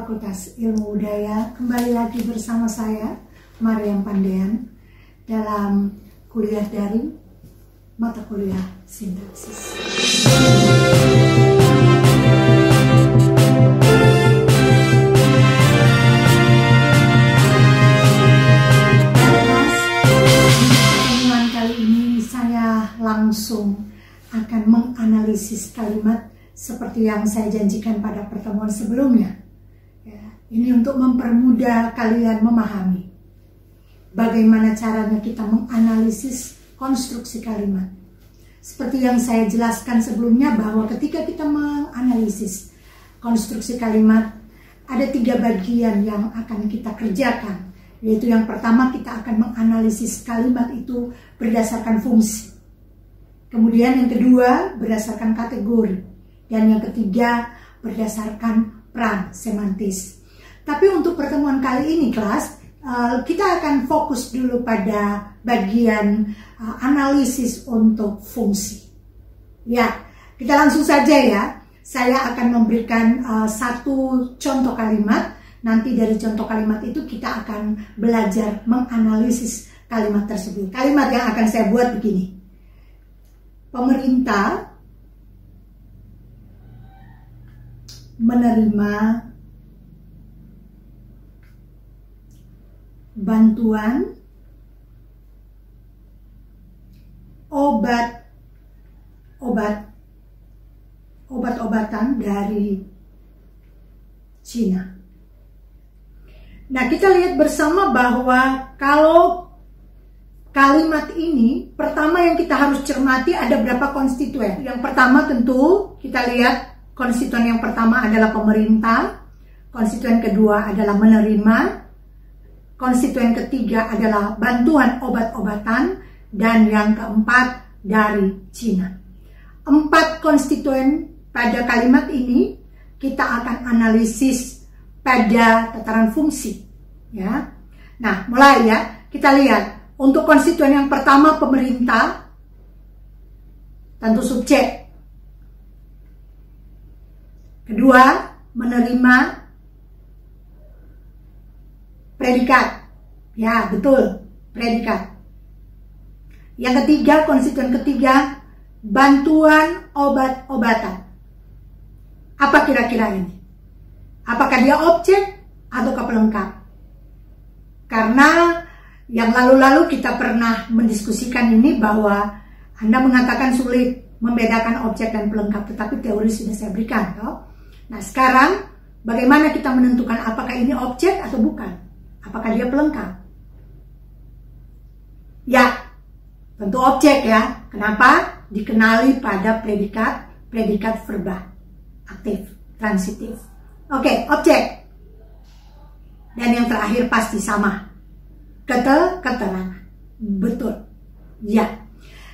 Fakultas Ilmu Budaya. Kembali lagi bersama saya, Mariam Pandean, dalam kuliah daring mata kuliah sintaksis. Pertemuan kali ini saya langsung akan menganalisis kalimat seperti yang saya janjikan pada pertemuan sebelumnya. Ini untuk mempermudah kalian memahami bagaimana caranya kita menganalisis konstruksi kalimat. Seperti yang saya jelaskan sebelumnya bahwa ketika kita menganalisis konstruksi kalimat, ada 3 bagian yang akan kita kerjakan. Yaitu yang pertama, kita akan menganalisis kalimat itu berdasarkan fungsi. Kemudian yang kedua, berdasarkan kategori. Dan yang ketiga, berdasarkan peran semantis. Tapi untuk pertemuan kali ini kelas, kita akan fokus dulu pada bagian analisis untuk fungsi. Ya, kita langsung saja ya. Saya akan memberikan satu contoh kalimat. Nanti dari contoh kalimat itu kita akan belajar menganalisis kalimat tersebut. Kalimat yang akan saya buat begini. Pemerintah menerima bantuan obat-obatan dari Cina. Nah, kita lihat bersama bahwa kalau kalimat ini, pertama yang kita harus cermati ada berapa konstituen. Yang pertama tentu kita lihat konstituen yang pertama adalah pemerintah, konstituen kedua adalah menerima, konstituen ketiga adalah bantuan obat-obatan, dan yang keempat dari Cina. 4 konstituen pada kalimat ini kita akan analisis pada tataran fungsi. Ya. Nah, mulai ya, kita lihat untuk konstituen yang pertama pemerintah, tentu subjek. Kedua, menerima, predikat. Ya, betul, predikat. Yang ketiga, konstituen ketiga, bantuan obat-obatan. Apa kira-kira ini? Apakah dia objek atau pelengkap? Karena yang lalu-lalu kita pernah mendiskusikan ini bahwa Anda mengatakan sulit membedakan objek dan pelengkap, tetapi teori sudah saya berikan. Toh? Nah, sekarang bagaimana kita menentukan apakah ini objek atau bukan? Apakah dia pelengkap? Ya, tentu objek ya. Kenapa? Dikenali pada predikat verba, aktif, transitif. Oke, objek. Dan yang terakhir pasti sama. Keterangan. Betul. Ya.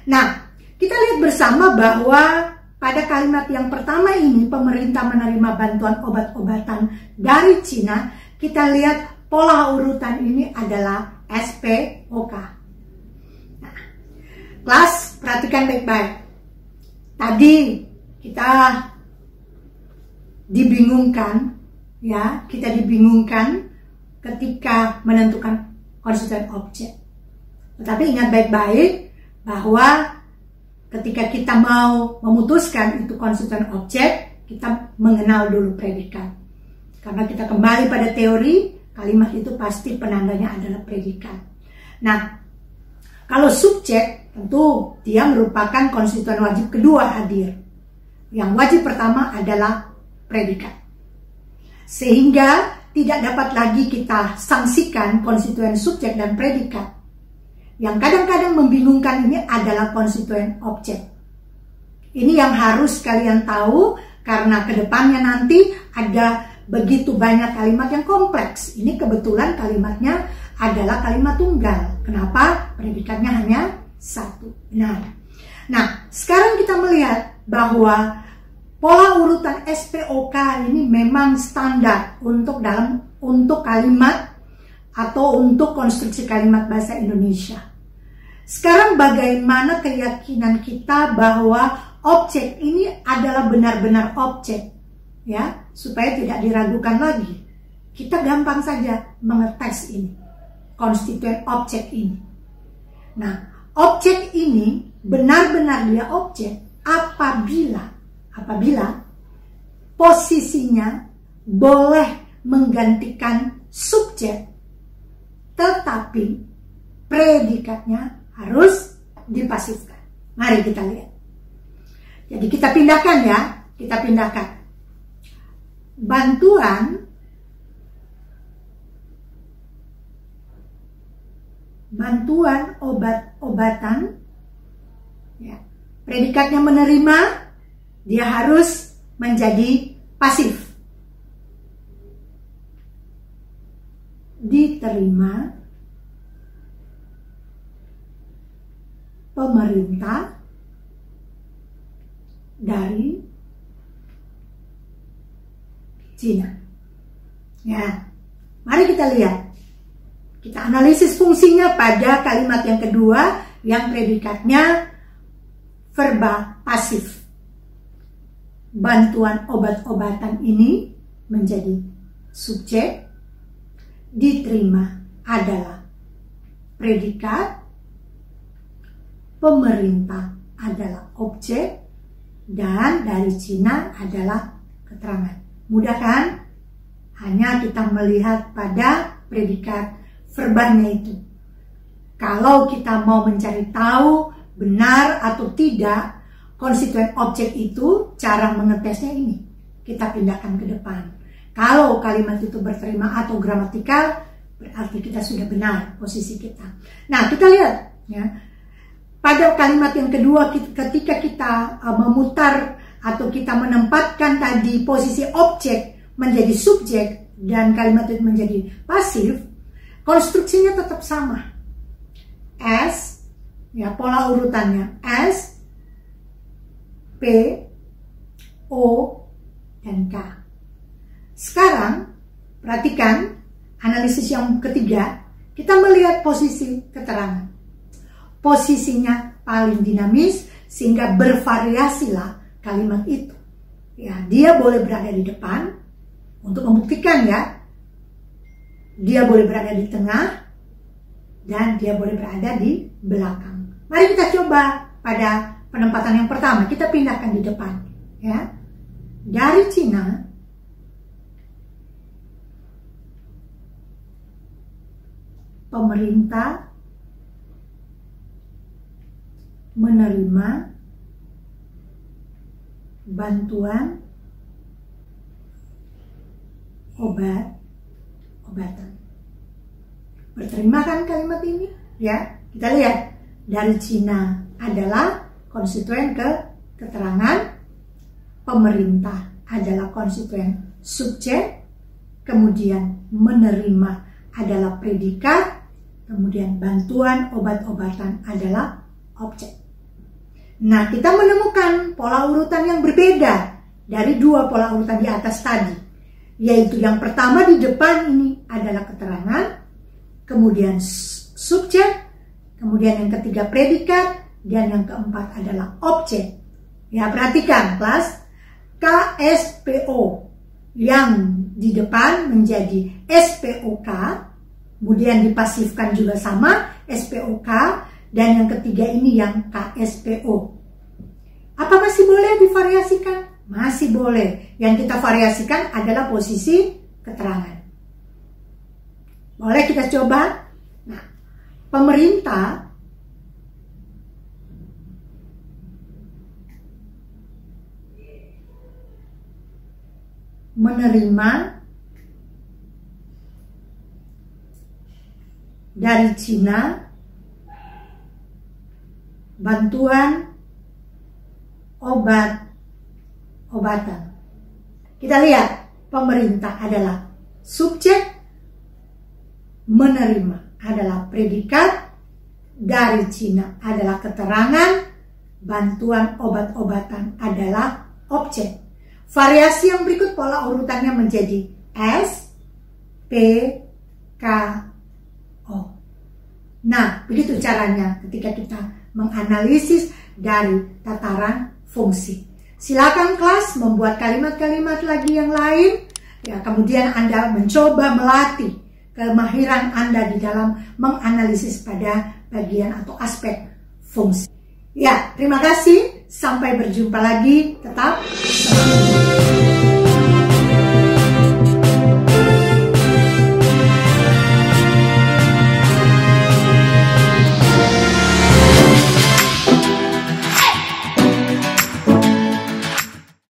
Nah, kita lihat bersama bahwa pada kalimat yang pertama ini, pemerintah menerima bantuan obat-obatan dari Cina, kita lihat pola urutan ini adalah SPOK. Nah, kelas, perhatikan baik-baik. Tadi kita dibingungkan, ya, ketika menentukan konstituen objek. Tetapi ingat baik-baik bahwa ketika kita mau memutuskan itu konstituen objek, kita mengenal dulu predikat. Karena kita kembali pada teori, kalimat itu pasti penandanya adalah predikat. Nah, kalau subjek, tentu dia merupakan konstituen wajib kedua hadir. Yang wajib pertama adalah predikat. Sehingga tidak dapat lagi kita sanksikan konstituen subjek dan predikat. Yang kadang-kadang membingungkan ini adalah konstituen objek. Ini yang harus kalian tahu karena kedepannya nanti ada begitu banyak kalimat yang kompleks. Ini kebetulan kalimatnya adalah kalimat tunggal. Kenapa? Predikatnya hanya 1. Nah, sekarang kita melihat bahwa pola urutan SPOK ini memang standar untuk kalimat atau untuk konstruksi kalimat bahasa Indonesia. Sekarang bagaimana keyakinan kita bahwa objek ini adalah benar-benar objek, ya, supaya tidak diragukan lagi. kita gampang saja mengetes ini, konstituen objek ini. Nah, objek ini benar-benar dia objek apabila posisinya boleh menggantikan subjek, tetapi predikatnya harus dipasifkan. Mari kita lihat. Jadi kita pindahkan ya, kita pindahkan. Bantuan obat-obatan, ya, predikatnya menerima, dia harus menjadi pasif. Diterima pemerintah dari Cina. Ya, mari kita lihat. Kita analisis fungsinya pada kalimat yang kedua yang predikatnya verba pasif. Bantuan obat-obatan ini menjadi subjek, diterima adalah predikat, pemerintah adalah objek, dan dari Cina adalah keterangan. Mudah kan? Hanya kita melihat pada predikat verbanya itu. Kalau kita mau mencari tahu benar atau tidak konstituen objek itu, cara mengetesnya ini. Kita pindahkan ke depan. Kalau kalimat itu berterima atau gramatikal, berarti kita sudah benar posisi kita. Nah, kita lihat ya. Pada kalimat yang kedua, ketika kita memutar atau kita menempatkan tadi posisi objek menjadi subjek dan kalimat itu menjadi pasif, konstruksinya tetap sama. S, ya, pola urutannya S, P, O, dan K. Sekarang, perhatikan analisis yang ketiga, kita melihat posisi keterangan. Posisinya paling dinamis sehingga bervariasilah kalimat itu. Ya, dia boleh berada di depan untuk membuktikan ya. Dia boleh berada di tengah dan dia boleh berada di belakang. Mari kita coba pada penempatan yang pertama, kita pindahkan di depan ya. Dari Cina pemerintah menerima bantuan obat-obatan. Berterima kan kalimat ini? Ya, kita lihat. Dari Cina adalah konstituen keterangan, pemerintah adalah konstituen subjek, kemudian menerima adalah predikat, kemudian bantuan obat-obatan adalah objek. Nah, kita menemukan pola urutan yang berbeda dari dua pola urutan di atas tadi. Yaitu yang pertama di depan ini adalah keterangan, kemudian subjek, kemudian yang ketiga predikat, dan yang keempat adalah objek. Ya, perhatikan kelas, KSPO yang di depan menjadi SPOK, kemudian dipasifkan juga sama SPOK, dan yang ketiga ini yang KSPO. Apa masih boleh divariasikan? Masih boleh. Yang kita variasikan adalah posisi keterangan. Boleh kita coba? Nah, pemerintah menerima dari Cina bantuan obat-obatan. Kita lihat, pemerintah adalah subjek, menerima adalah predikat, dari Cina adalah keterangan, bantuan obat-obatan adalah objek. Variasi yang berikut pola urutannya menjadi S, P, K, O. Nah, begitu caranya ketika kita menganalisis dari tataran fungsi. Silakan kelas membuat kalimat-kalimat lagi yang lain Ya, kemudian Anda mencoba melatih kemahiran Anda di dalam menganalisis pada bagian atau aspek fungsi. Ya, terima kasih. Sampai berjumpa lagi. Tetap semangat.